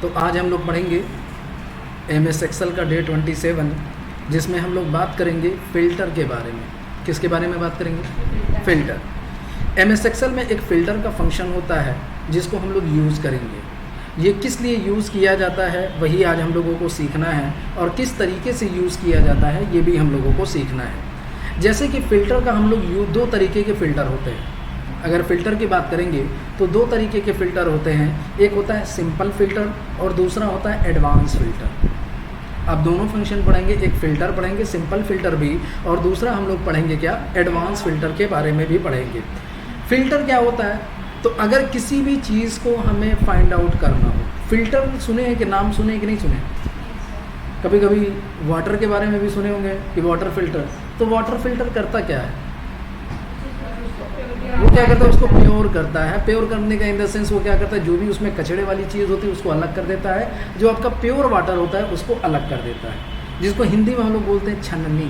तो आज हम लोग पढ़ेंगे MS एक्सेल का डे 27, जिसमें हम लोग बात करेंगे फ़िल्टर के बारे में। किसके बारे में बात करेंगे? फ़िल्टर। MS एक्सेल में एक फ़िल्टर का फंक्शन होता है जिसको हम लोग यूज़ करेंगे। ये किस लिए यूज़ किया जाता है वही आज हम लोगों को सीखना है, और किस तरीके से यूज़ किया जाता है ये भी हम लोगों को सीखना है। जैसे कि फ़िल्टर का हम लोग दो तरीके के फ़िल्टर होते हैं। अगर फ़िल्टर की बात करेंगे तो दो तरीके के फ़िल्टर होते हैं, एक होता है सिंपल फ़िल्टर और दूसरा होता है एडवांस फ़िल्टर। अब दोनों फंक्शन पढ़ेंगे, एक फ़िल्टर पढ़ेंगे सिंपल फ़िल्टर भी, और दूसरा हम लोग पढ़ेंगे क्या, एडवांस फ़िल्टर के बारे में भी पढ़ेंगे। फ़िल्टर क्या होता है? तो अगर किसी भी चीज़ को हमें फाइंड आउट करना हो, फ़िल्टर सुने हैं कि नाम सुने कि नहीं सुने? कभी कभी वाटर के बारे में भी सुने होंगे कि वाटर फ़िल्टर। तो वाटर फ़िल्टर करता क्या है? वो क्या करता है, उसको प्योर करता है। प्योर करने का इन द सेंस वो क्या करता है, जो भी उसमें कचड़े वाली चीज़ होती है उसको अलग कर देता है, जो आपका प्योर वाटर होता है उसको अलग कर देता है, जिसको हिंदी में हम लोग बोलते हैं छननी।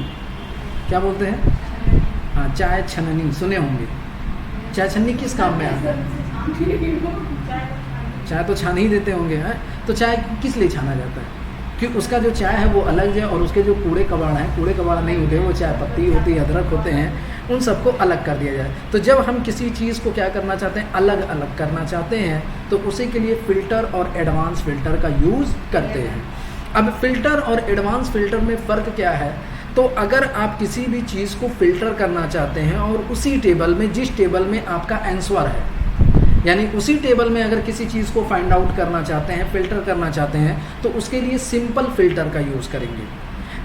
क्या बोलते हैं? हाँ, चाय छननी सुने होंगे। चाय छन्नी किस काम में आता है? चाय तो छान ही देते होंगे हैं। तो चाय किस लिए छाना जाता है? कि उसका जो चाय है वो अलग है, और उसके जो कूड़े कबाड़ हैं, कूड़े कबाड़ नहीं होते, वो चाय पत्ती होती है, अदरक होते हैं, उन सबको अलग कर दिया जाए। तो जब हम किसी चीज़ को क्या करना चाहते हैं, अलग अलग करना चाहते हैं, तो उसी के लिए फ़िल्टर और एडवांस फ़िल्टर का यूज़ करते हैं। अब फ़िल्टर और एडवांस फ़िल्टर में फ़र्क क्या है? तो अगर आप किसी भी चीज़ को फ़िल्टर करना चाहते हैं और उसी टेबल में, जिस टेबल में आपका आंसर है, यानी उसी टेबल में अगर किसी चीज़ को फाइंड आउट करना चाहते हैं, फ़िल्टर करना चाहते हैं, तो उसके लिए सिंपल फ़िल्टर का यूज़ करेंगे।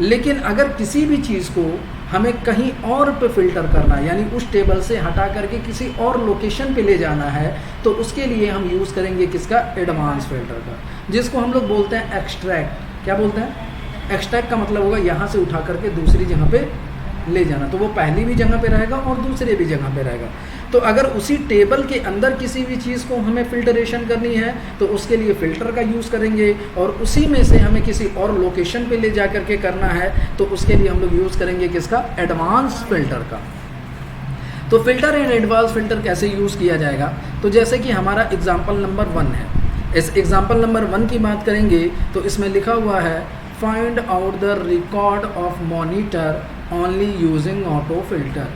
लेकिन अगर किसी भी चीज़ को हमें कहीं और पे फ़िल्टर करना, यानी उस टेबल से हटा करके किसी और लोकेशन पे ले जाना है, तो उसके लिए हम यूज़ करेंगे किसका? एडवांस फ़िल्टर का, जिसको हम लोग बोलते हैं एक्सट्रैक्ट। क्या बोलते हैं? एक्सट्रैक्ट का मतलब होगा यहाँ से उठा करके दूसरी जगह पे ले जाना, तो वो पहली भी जगह पे रहेगा और दूसरे भी जगह पे रहेगा। तो अगर उसी टेबल के अंदर किसी भी चीज़ को हमें फ़िल्टरेशन करनी है तो उसके लिए फ़िल्टर का यूज़ करेंगे, और उसी में से हमें किसी और लोकेशन पे ले जा करके करना है तो उसके लिए हम लोग यूज़ करेंगे किसका? एडवांस फ़िल्टर का। तो फ़िल्टर एंड एडवांस फ़िल्टर कैसे यूज़ किया जाएगा? तो जैसे कि हमारा एग्जाम्पल नंबर 1 है, इस एग्जाम्पल नंबर 1 की बात करेंगे तो इसमें लिखा हुआ है find out the record of monitor only using auto filter.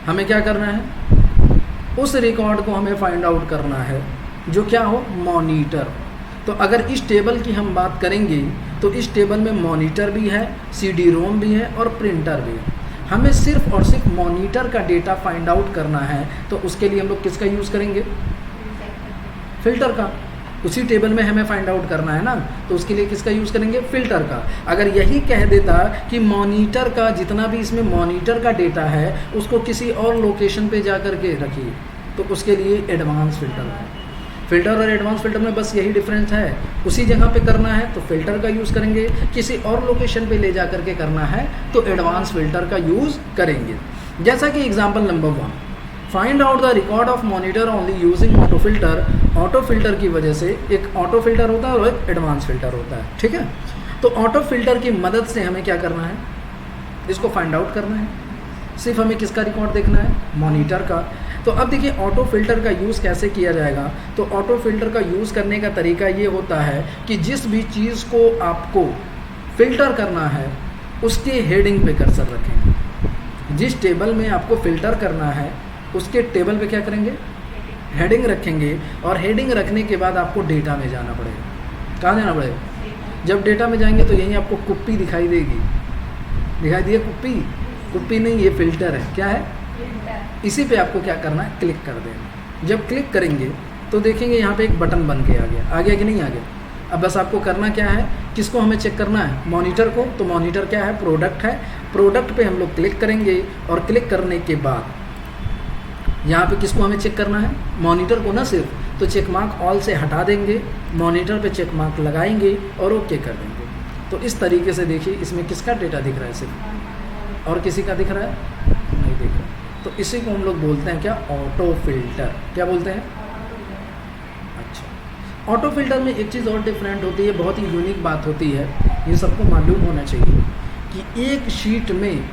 हमें क्या करना है? उस रिकॉर्ड को हमें फाइंड आउट करना है जो क्या हो? मॉनिटर। तो अगर इस टेबल की हम बात करेंगे तो इस टेबल में मॉनिटर भी है, CD-ROM भी है और प्रिंटर भी है। हमें सिर्फ और सिर्फ मॉनिटर का डेटा फाइंड आउट करना है, तो उसके लिए हम लोग किसका यूज़ करेंगे? फ़िल्टर का। उसी टेबल में हमें फाइंड आउट करना है ना, तो उसके लिए किसका यूज़ करेंगे? फ़िल्टर का। अगर यही कह देता कि मॉनिटर का जितना भी इसमें मॉनिटर का डेटा है उसको किसी और लोकेशन पे जा कर के रखिए, तो उसके लिए एडवांस फ़िल्टर है। फ़िल्टर और एडवांस फ़िल्टर में बस यही डिफरेंस है, उसी जगह पे करना है तो फ़िल्टर का यूज़ करेंगे, किसी और लोकेशन पे ले जा कर के करना है तो एडवांस फ़िल्टर का यूज़ करेंगे। जैसा कि example number 1, find out the record of monitor only using auto filter. Auto filter की वजह से एक ऑटो फ़िल्टर होता है और एक एडवांस फ़िल्टर होता है, ठीक है। तो ऑटो फ़िल्टर की मदद से हमें क्या करना है? इसको फाइंड आउट करना है। सिर्फ हमें किसका रिकॉर्ड देखना है? मॉनिटर का। तो अब देखिए ऑटो फ़िल्टर का यूज़ कैसे किया जाएगा। तो ऑटो फ़िल्टर का यूज़ करने का तरीका ये होता है कि जिस भी चीज़ को आपको फ़िल्टर करना है उसके हेडिंग पे कर्सर रखेंगे। जिस टेबल में आपको फ़िल्टर करना है उसके टेबल पे क्या करेंगे? हेडिंग रखेंगे, और हेडिंग रखने के बाद आपको डेटा में जाना पड़ेगा। कहाँ जाना पड़ेगा? जब डेटा में जाएंगे तो यहीं आपको कुप्पी दिखाई देगी। दिखाई दिए कुप्पी? कुप्पी नहीं, ये फ़िल्टर है। क्या है? इसी पे आपको क्या करना है? क्लिक कर देना। जब क्लिक करेंगे तो देखेंगे यहाँ पे एक बटन बन के आ गया। आ गया कि नहीं आ गया? अब बस आपको करना क्या है? किसको हमें चेक करना है? मॉनिटर को। तो मॉनिटर क्या है? प्रोडक्ट है। प्रोडक्ट पे हम लोग क्लिक करेंगे, और क्लिक करने के बाद यहाँ पे किसको हमें चेक करना है? मॉनिटर को ना सिर्फ, तो चेक मार्क ऑल से हटा देंगे, मॉनिटर पे चेक मार्क लगाएंगे और ओके कर देंगे। तो इस तरीके से देखिए इसमें किसका डेटा दिख रहा है? सिर्फ, और किसी का दिख रहा है? नहीं दिख रहा। तो इसी को हम लोग बोलते हैं क्या? Auto filter. क्या बोलते हैं? अच्छा, ऑटो फ़िल्टर में एक चीज़ और डिफरेंट होती है, बहुत ही यूनिक बात होती है, ये सबको मालूम होना चाहिए कि एक शीट में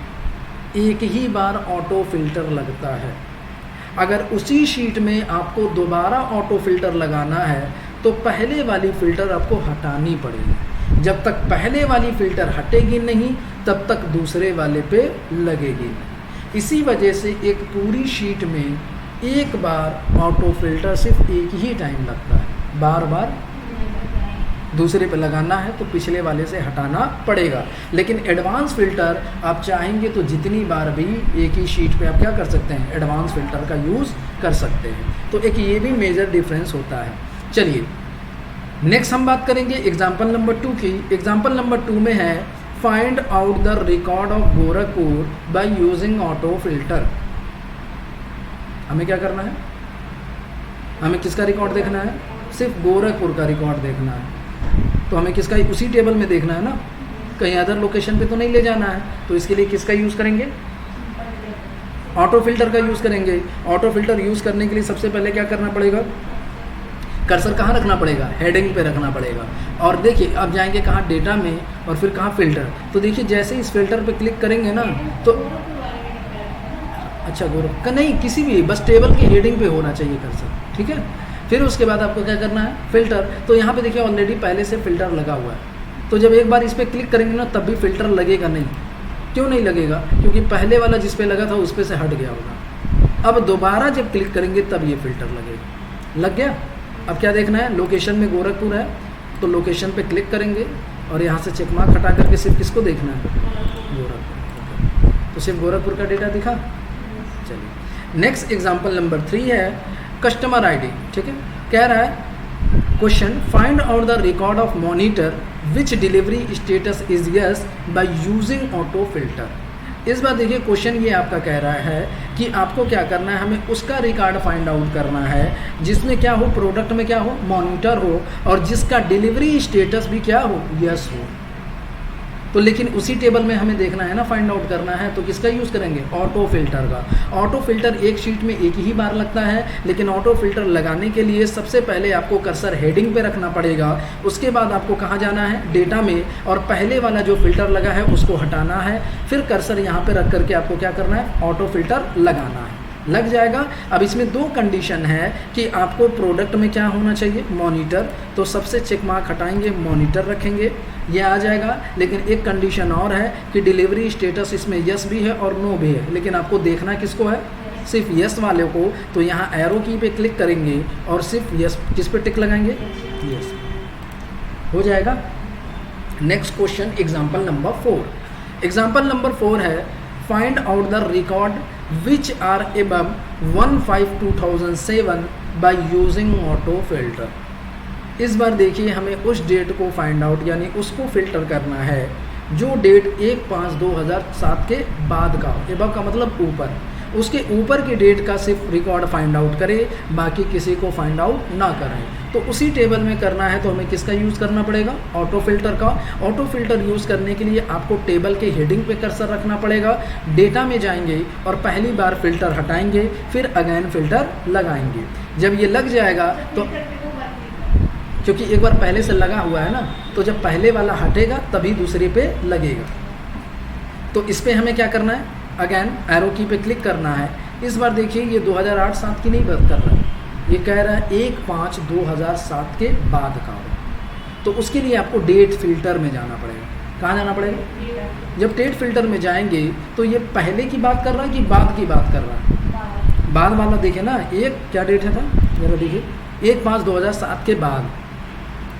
एक ही बार ऑटो फ़िल्टर लगता है। अगर उसी शीट में आपको दोबारा ऑटो फ़िल्टर लगाना है तो पहले वाली फ़िल्टर आपको हटानी पड़ेगी। जब तक पहले वाली फ़िल्टर हटेगी नहीं तब तक दूसरे वाले पे लगेगी नहीं। इसी वजह से एक पूरी शीट में एक बार ऑटो फिल्टर सिर्फ एक ही टाइम लगता है, बार बार दूसरे पे लगाना है तो पिछले वाले से हटाना पड़ेगा। लेकिन एडवांस फ़िल्टर आप चाहेंगे तो जितनी बार भी एक ही शीट पे आप क्या कर सकते हैं, एडवांस फ़िल्टर का यूज़ कर सकते हैं। तो एक ये भी मेजर डिफरेंस होता है। चलिए नेक्स्ट हम बात करेंगे एग्जाम्पल नंबर 2 की। एग्जाम्पल नंबर 2 में है find out the record of Gorakhpur bye using auto filter. हमें क्या करना है, हमें किसका रिकॉर्ड देखना है, सिर्फ गोरखपुर का रिकॉर्ड देखना है। तो हमें किसका, उसी टेबल में देखना है ना, कहीं अदर लोकेशन पे तो नहीं ले जाना है। तो इसके लिए किसका यूज़ करेंगे, ऑटो फिल्टर का यूज़ करेंगे। ऑटो फिल्टर यूज़ करने के लिए सबसे पहले क्या करना पड़ेगा, कर्सर कहाँ रखना पड़ेगा, हेडिंग पे रखना पड़ेगा। और देखिए अब जाएंगे कहाँ, डेटा में, और फिर कहाँ, फिल्टर। तो देखिए जैसे इस फिल्टर पे क्लिक करेंगे ना तो अच्छा गोरख का नहीं, किसी भी बस टेबल की हेडिंग पे होना चाहिए कर्सर, ठीक है। फिर उसके बाद आपको क्या करना है, फ़िल्टर। तो यहाँ पे देखिए ऑलरेडी पहले से फ़िल्टर लगा हुआ है। तो जब एक बार इस पर क्लिक करेंगे ना तब भी फ़िल्टर लगेगा नहीं। क्यों नहीं लगेगा, क्योंकि पहले वाला जिस पे लगा था उस पे से हट गया होगा। अब दोबारा जब क्लिक करेंगे तब ये फ़िल्टर लगेगा। लग गया। अब क्या देखना है, लोकेशन में गोरखपुर है तो लोकेशन पे क्लिक करेंगे और यहाँ से चेक मार्क हटा करके सिर्फ किसको देखना है, गोरखपुर। तो सिर्फ गोरखपुर का डेटा दिखा। चलिए नेक्स्ट एग्जाम्पल नंबर 3 है कस्टमर आईडी, ठीक है। कह रहा है question find out the record of monitor which delivery status is yes bye using auto filter. इस बार देखिए क्वेश्चन ये आपका कह रहा है कि आपको क्या करना है, हमें उसका रिकॉर्ड फाइंड आउट करना है जिसमें क्या हो, प्रोडक्ट में क्या हो, मॉनिटर हो, और जिसका डिलीवरी स्टेटस भी क्या हो, यस हो। तो लेकिन उसी टेबल में हमें देखना है ना, फाइंड आउट करना है, तो किसका यूज़ करेंगे, ऑटो फिल्टर का। ऑटो फिल्टर एक शीट में एक ही बार लगता है, लेकिन ऑटो फिल्टर लगाने के लिए सबसे पहले आपको कर्सर हेडिंग पे रखना पड़ेगा। उसके बाद आपको कहाँ जाना है, डेटा में, और पहले वाला जो फिल्टर लगा है उसको हटाना है। फिर कर्सर यहाँ पे रख करके आपको क्या करना है, ऑटो फिल्टर लगाना है, लग जाएगा। अब इसमें 2 कंडीशन है कि आपको प्रोडक्ट में क्या होना चाहिए, मॉनिटर। तो सबसे चेक मार्क हटाएंगे, मॉनिटर रखेंगे, ये आ जाएगा। लेकिन एक कंडीशन और है कि डिलीवरी स्टेटस इसमें यस भी है और नो भी है, लेकिन आपको देखना किसको है, सिर्फ यस वाले को। तो यहाँ एरो की पे क्लिक करेंगे और सिर्फ यस, किस पे टिक लगाएंगे, यस, हो जाएगा। Next question example number 4। Example number 4 है find out the record which are above 1/5/2007 by using auto filter. इस बार देखिए हमें उस डेट को फाइंड आउट यानी उसको फिल्टर करना है जो डेट 1/5/2007 के बाद का हो। एबव का मतलब ऊपर, उसके ऊपर की डेट का सिर्फ रिकॉर्ड फाइंड आउट करे, बाकी किसी को फाइंड आउट ना करें। तो उसी टेबल में करना है तो हमें किसका यूज़ करना पड़ेगा, ऑटो फिल्टर का। ऑटो फिल्टर यूज़ करने के लिए आपको टेबल के हेडिंग पे कर्सर रखना पड़ेगा, डेटा में जाएंगे और पहली बार फिल्टर हटाएंगे, फिर अगेन फिल्टर लगाएंगे। जब ये लग जाएगा तो, क्योंकि एक बार पहले से लगा हुआ है ना, तो जब पहले वाला हटेगा तभी दूसरे पे लगेगा। तो इस पर हमें क्या करना है, अगेन एरो की पे क्लिक करना है। इस बार देखिए ये 2008-7 की नहीं बात कर रहा है, ये कह रहा है 1/5/2007 के बाद का हो। तो उसके लिए आपको डेट फिल्टर में जाना पड़ेगा। कहाँ जाना पड़ेगा, जब डेट फिल्टर में जाएंगे तो ये पहले की बात कर रहा है कि बाद की बात कर रहा है, बाद वाला देखे ना, एक क्या डेट है था जरा देखिए, 1/5/2007 के बाद।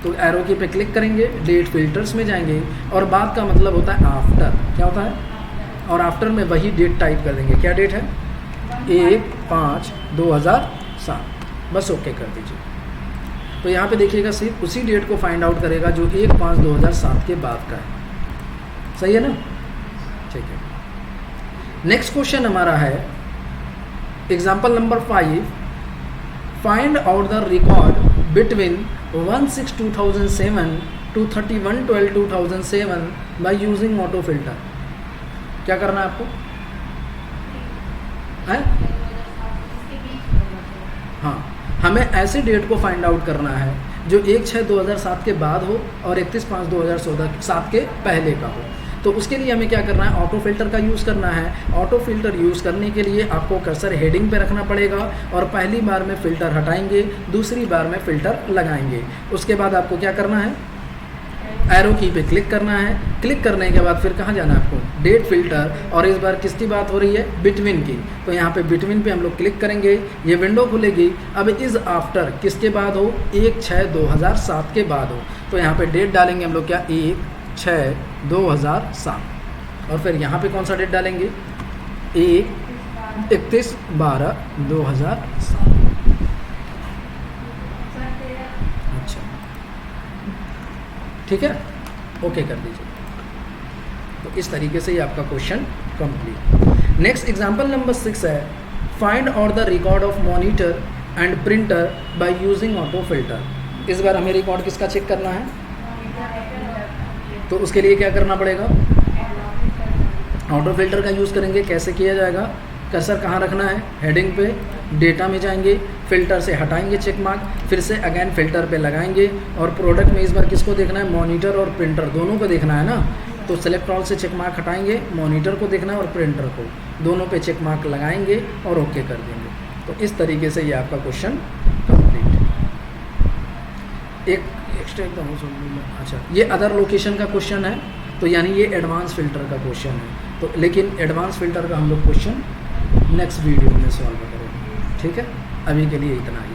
तो एरो की पे क्लिक करेंगे, डेट फिल्टर्स में जाएंगे और बाद का मतलब होता है आफ्टर, क्या होता है, और आफ्टर में वही डेट टाइप कर देंगे। क्या डेट है, 1/5/2007, बस ओके कर दीजिए। तो यहाँ पे देखिएगा सिर्फ उसी डेट को फाइंड आउट करेगा जो 1/5/2007 के बाद का है। सही है ना, ठीक है। नेक्स्ट क्वेश्चन हमारा है example number 5 find out the record between 1/6/2007 to 31/12/2007 bye using auto filter. क्या करना है आपको, है? हाँ, हमें ऐसे डेट को फाइंड आउट करना है जो 1/6/2007 के बाद हो और 31/5/2007 के पहले का हो। तो उसके लिए हमें क्या करना है, ऑटो फिल्टर का यूज़ करना है। ऑटो फिल्टर यूज़ करने के लिए आपको कर्सर हेडिंग पे रखना पड़ेगा और पहली बार में फ़िल्टर हटाएंगे, दूसरी बार में फ़िल्टर लगाएंगे। उसके बाद आपको क्या करना है, एरो की पे क्लिक करना है। क्लिक करने के बाद फिर कहाँ जाना है आपको, डेट फिल्टर, और इस बार किसकी बात हो रही है, बिटवीन की। तो यहाँ पे बिटवीन पे हम लोग क्लिक करेंगे, ये विंडो खुलेगी। अब इज़ आफ्टर किसके बाद हो, 1/6/2007 के बाद हो। तो यहाँ पे डेट डालेंगे हम लोग क्या, 1/6/2007, और फिर यहाँ पे कौन सा डेट डालेंगे, 31/12/2007। अच्छा, ठीक है, ओके कर दीजिए। तो इस तरीके से ये आपका question complete. Next example number 6 है, find out the record of monitor and printer bye using auto filter. इस बार हमें रिकॉर्ड किसका चेक करना है, तो उसके लिए क्या करना पड़ेगा, ऑटो फिल्टर का यूज़ करेंगे। कैसे किया जाएगा, कर्सर कहाँ रखना है, हेडिंग पे, डेटा में जाएंगे, फ़िल्टर से हटाएंगे चेक मार्क, फिर से अगेन फ़िल्टर पे लगाएंगे, और प्रोडक्ट में इस बार किसको देखना है, मॉनिटर और प्रिंटर दोनों को देखना है ना। तो सेलेक्ट ऑल से चेक मार्क हटाएंगे, मॉनिटर को देखना है और प्रिंटर को, दोनों पे चेक मार्क लगाएंगे और ओके कर देंगे। तो इस तरीके से ये आपका क्वेश्चन कंप्लीट है। एक एक्स्ट्रा एकदम, अच्छा ये अदर लोकेशन का क्वेश्चन है, तो यानी ये एडवांस फ़िल्टर का क्वेश्चन है। तो लेकिन एडवांस फ़िल्टर का हम लोग क्वेश्चन नेक्स्ट वीडियो में सॉल्व करेंगे, ठीक है। अभी के लिए इतना ही।